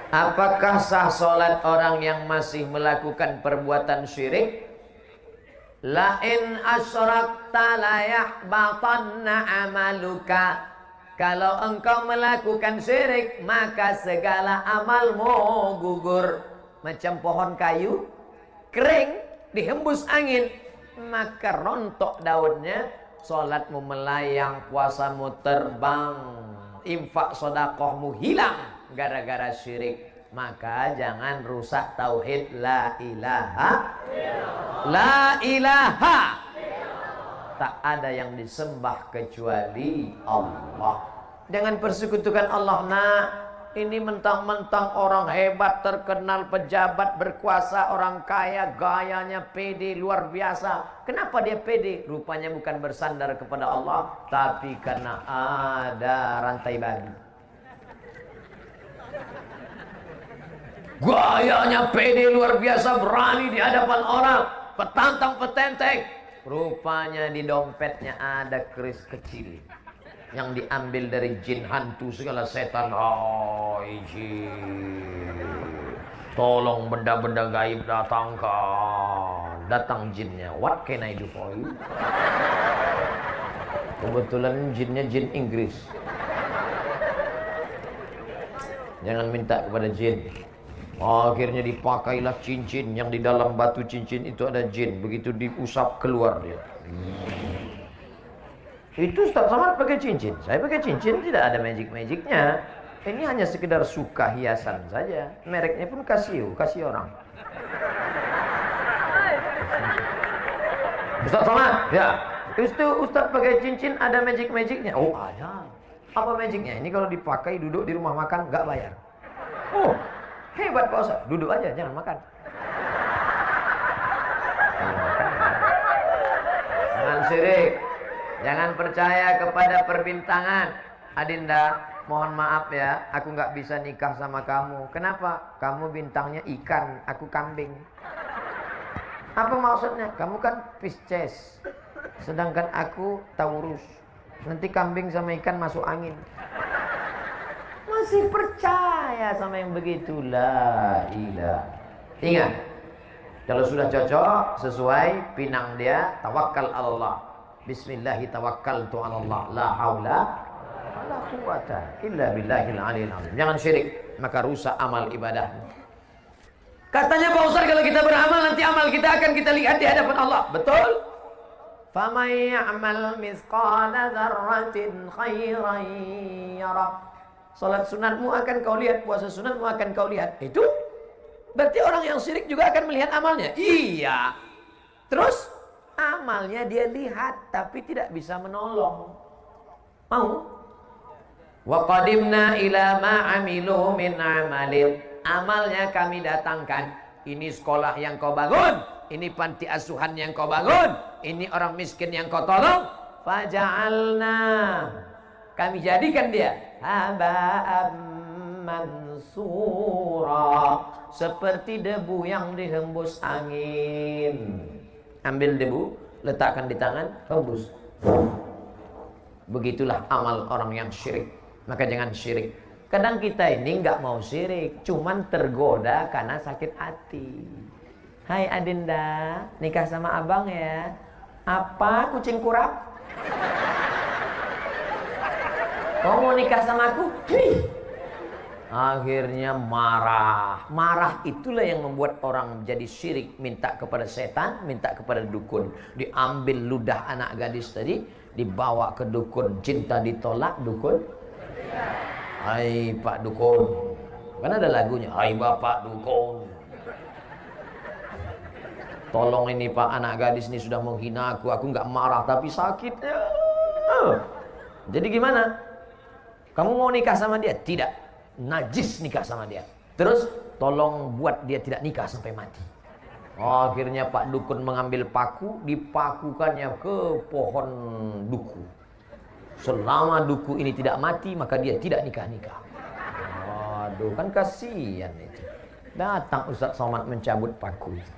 Apakah sah sholat orang yang masih melakukan perbuatan syirik? La in asyrakta la yahbatanna amaluka. Kalau engkau melakukan syirik, maka segala amalmu gugur. Macam pohon kayu kering, dihembus angin, maka rontok daunnya. Sholatmu melayang, puasamu terbang, infak sodakohmu hilang gara-gara syirik. Maka jangan rusak tauhid la ilaha. La ilaha. Tak ada yang disembah kecuali Allah. Jangan persekutukan Allah. Nah, ini mentang-mentang orang hebat, terkenal, pejabat, berkuasa, orang kaya, gayanya pede luar biasa. Kenapa dia pede? Rupanya bukan bersandar kepada Allah, tapi karena ada rantai babi. Gayanya pede luar biasa, berani di hadapan orang, petantang petenteng. Rupanya di dompetnya ada keris kecil yang diambil dari jin, hantu, segala setan. Hai jin, tolong benda-benda gaib datangkan. Datang jinnya. What can I do for you? Kebetulan jinnya jin Inggris. Jangan minta kepada jin. Akhirnya dipakailah cincin yang di dalam batu cincin itu ada jin. Begitu diusap keluar dia. Itu Ustaz Somad pakai cincin. Saya pakai cincin, tidak ada magic-magicnya. Ini hanya sekedar suka hiasan saja. Mereknya pun Casio, kasih orang. Ustaz Somad, ya. Itu Ustaz pakai cincin ada magic-magicnya. Oh ada. Apa magicnya? Ini kalau dipakai duduk di rumah makan nggak bayar. Oh. Hebat Pak Ustaz, duduk aja, jangan makan. Jangan syirik, jangan percaya kepada perbintangan. Adinda, mohon maaf ya, aku nggak bisa nikah sama kamu. Kenapa? Kamu bintangnya ikan, aku kambing. Apa maksudnya? Kamu kan Pisces, sedangkan aku Taurus. Nanti kambing sama ikan masuk angin. Masih percaya sama yang begitulah. Ingat, kalau sudah cocok sesuai pinang dia, tawakal Allah. Bismillahi tawakkaltu 'ala Allah. La haula wala quwata illa billahil aliyil azim. Jangan syirik, maka rusak amal ibadah. Katanya Pak Ustaz, kalau kita beramal nanti amal kita akan kita lihat di hadapan Allah. Betul? Faman ya'mal mithqala dzarratin khairan yarah. Salat sunatmu akan kau lihat, puasa sunatmu akan kau lihat. Itu berarti orang yang syirik juga akan melihat amalnya. Iya. Terus amalnya dia lihat tapi tidak bisa menolong. Mau? Wa qadimna ila ma 'amilu min 'amalin. Amalnya kami datangkan. Ini sekolah yang kau bangun, ini panti asuhan yang kau bangun, ini orang miskin yang kau tolong. Faja'alna, kami jadikan dia haba'am mansura, seperti debu yang dihembus angin. Ambil debu, letakkan di tangan, hembus. Begitulah amal orang yang syirik. Maka jangan syirik. Kadang kita ini nggak mau syirik, cuman tergoda karena sakit hati. Hai Adinda, nikah sama abang ya. Apa kucing kurap? Kau mau nikah sama aku? Akhirnya marah. Marah itulah yang membuat orang jadi syirik. Minta kepada setan, minta kepada dukun. Diambil ludah anak gadis tadi, dibawa ke dukun. Cinta ditolak, dukun. Hai Pak Dukun. Kan ada lagunya, hai Bapak Dukun. Tolong ini Pak, anak gadis ini sudah menghina aku nggak marah tapi sakit. Jadi gimana? Kamu mau nikah sama dia? Tidak. Najis nikah sama dia. Terus tolong buat dia tidak nikah sampai mati. Akhirnya Pak Dukun mengambil paku, dipakukannya ke pohon duku. Selama duku ini tidak mati, maka dia tidak nikah-nikah. Waduh, kan kasihan itu. Datang Ustaz Somad mencabut paku itu.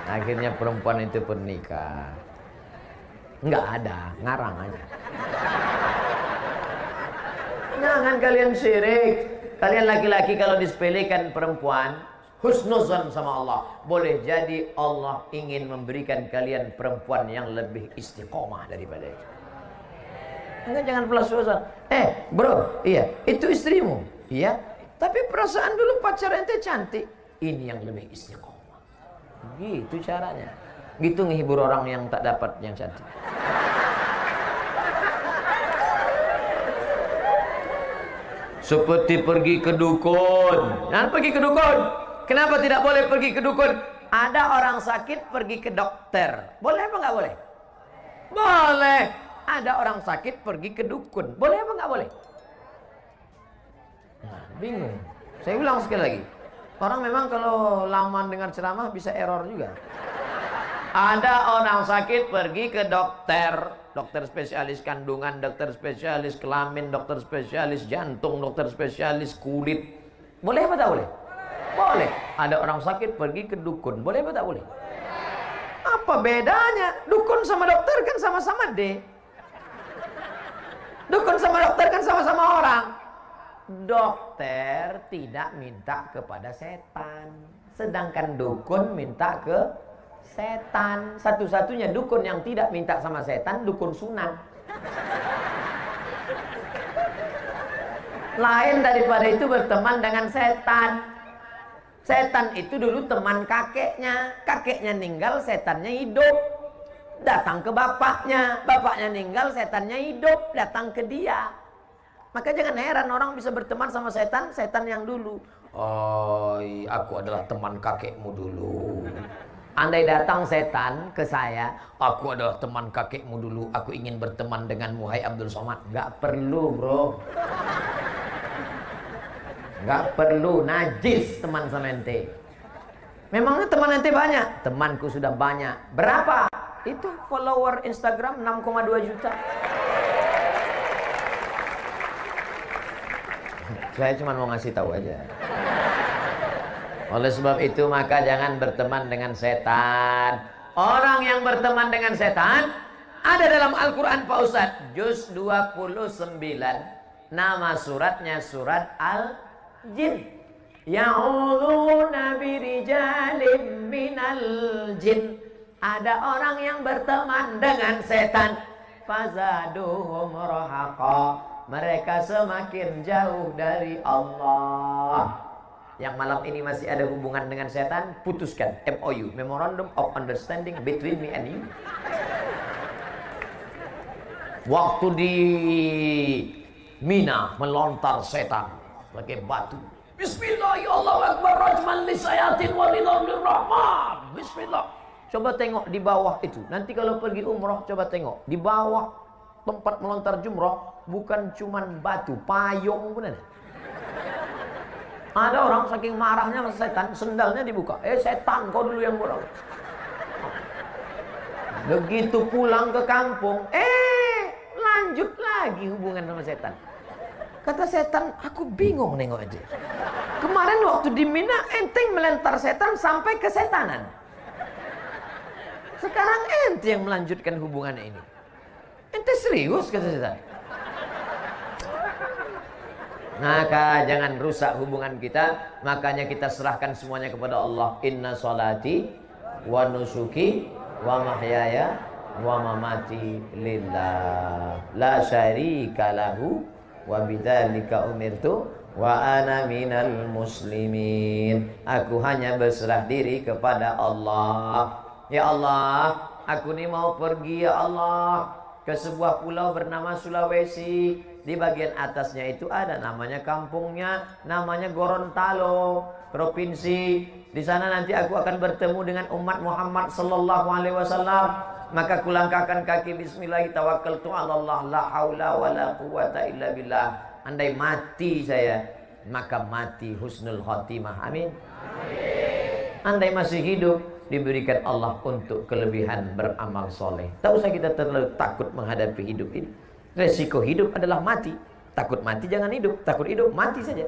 Akhirnya perempuan itu pun nikah. Enggak ada, ngarang aja. Jangan kalian syirik. Kalian laki-laki kalau disepelekan perempuan, husnuzan sama Allah. Boleh jadi Allah ingin memberikan kalian perempuan yang lebih istiqomah daripada itu. Enggak, jangan pelas-pelasan. Bro, iya, itu istrimu. Iya, tapi perasaan dulu pacar ente cantik. Ini yang lebih istiqomah. Gitu caranya. Gitu ngehibur orang yang tak dapat yang cantik. Seperti pergi ke dukun. Jangan pergi ke dukun. Kenapa tidak boleh pergi ke dukun? Ada orang sakit pergi ke dokter. Boleh apa nggak boleh? Boleh. Ada orang sakit pergi ke dukun. Boleh apa nggak boleh? Nah, bingung. Saya ulang sekali lagi. Orang memang kalau lama dengar ceramah bisa error juga. Ada orang sakit pergi ke dokter. Dokter spesialis kandungan, dokter spesialis kelamin, dokter spesialis jantung, dokter spesialis kulit. Boleh apa tak boleh? Boleh. Ada orang sakit pergi ke dukun. Boleh apa tak boleh? Apa bedanya? Dukun sama dokter kan sama-sama D. Dukun sama dokter kan sama-sama orang. Dokter tidak minta kepada setan, sedangkan dukun minta ke setan. Satu-satunya dukun yang tidak minta sama setan, dukun sunat. Lain daripada itu berteman dengan setan. Setan itu dulu teman kakeknya. Kakeknya ninggal, setannya hidup. Datang ke bapaknya. Bapaknya ninggal, setannya hidup. Datang ke dia. Maka jangan heran orang bisa berteman sama setan, setan yang dulu. Oh, aku adalah teman kakekmu dulu. Andai datang setan ke saya, aku adalah teman kakekmu dulu, aku ingin berteman denganmu, hai Abdul Somad. Nggak perlu, bro. Nggak perlu, najis teman sama ente. Memangnya teman ente banyak? Temanku sudah banyak. Berapa? Itu follower Instagram 6,2 juta. Saya cuma mau ngasih tahu aja. Oleh sebab itu maka jangan berteman dengan setan. Orang yang berteman dengan setan ada dalam Al-Quran Pak Ustadz, juz 29. Nama suratnya surat Al-Jin. Ya'udzuuna birijalim minal jin. Ada orang yang berteman dengan setan. Fazaduhum rahaqa. Mereka semakin jauh dari Allah. Yang malam ini masih ada hubungan dengan setan, putuskan. MOU, Memorandum of Understanding between me and you. Waktu di Mina melontar setan pakai batu. Bismillahirrahmanirrahim. Bismillah. Coba tengok di bawah itu. Nanti kalau pergi umroh coba tengok di bawah tempat melontar jumroh bukan cuman batu, payung pun ada. Ada orang saking marahnya sama setan, sendalnya dibuka. Setan, kau dulu yang bodoh. Begitu pulang ke kampung, lanjut lagi hubungan sama setan. Kata setan, aku bingung nengok aja. Kemarin waktu di Mina, enteng melentar setan sampai ke setanan. Sekarang ente yang melanjutkan hubungannya ini. Ente serius, kata setan. Maka jangan rusak hubungan kita. Makanya kita serahkan semuanya kepada Allah. Inna salati wa nusuki wa mahyaya wa mamati lillah la syarika lahu wa bidzalika umirtu wa ana minal muslimin. Aku hanya berserah diri kepada Allah. Ya Allah, aku ini mau pergi ya Allah ke sebuah pulau bernama Sulawesi. Di bagian atasnya itu ada namanya kampungnya, namanya Gorontalo, provinsi. Di sana nanti aku akan bertemu dengan umat Muhammad sallallahu alaihi wasallam. Maka kulangkahkan kaki bismillah tawakkaltu 'ala Allah la haula wala quwata illa billah. Andai mati saya, maka mati husnul khotimah. Amin. Andai masih hidup, diberikan Allah untuk kelebihan beramal soleh. Tak usah kita terlalu takut menghadapi hidup ini. Resiko hidup adalah mati. Takut mati jangan hidup. Takut hidup mati saja.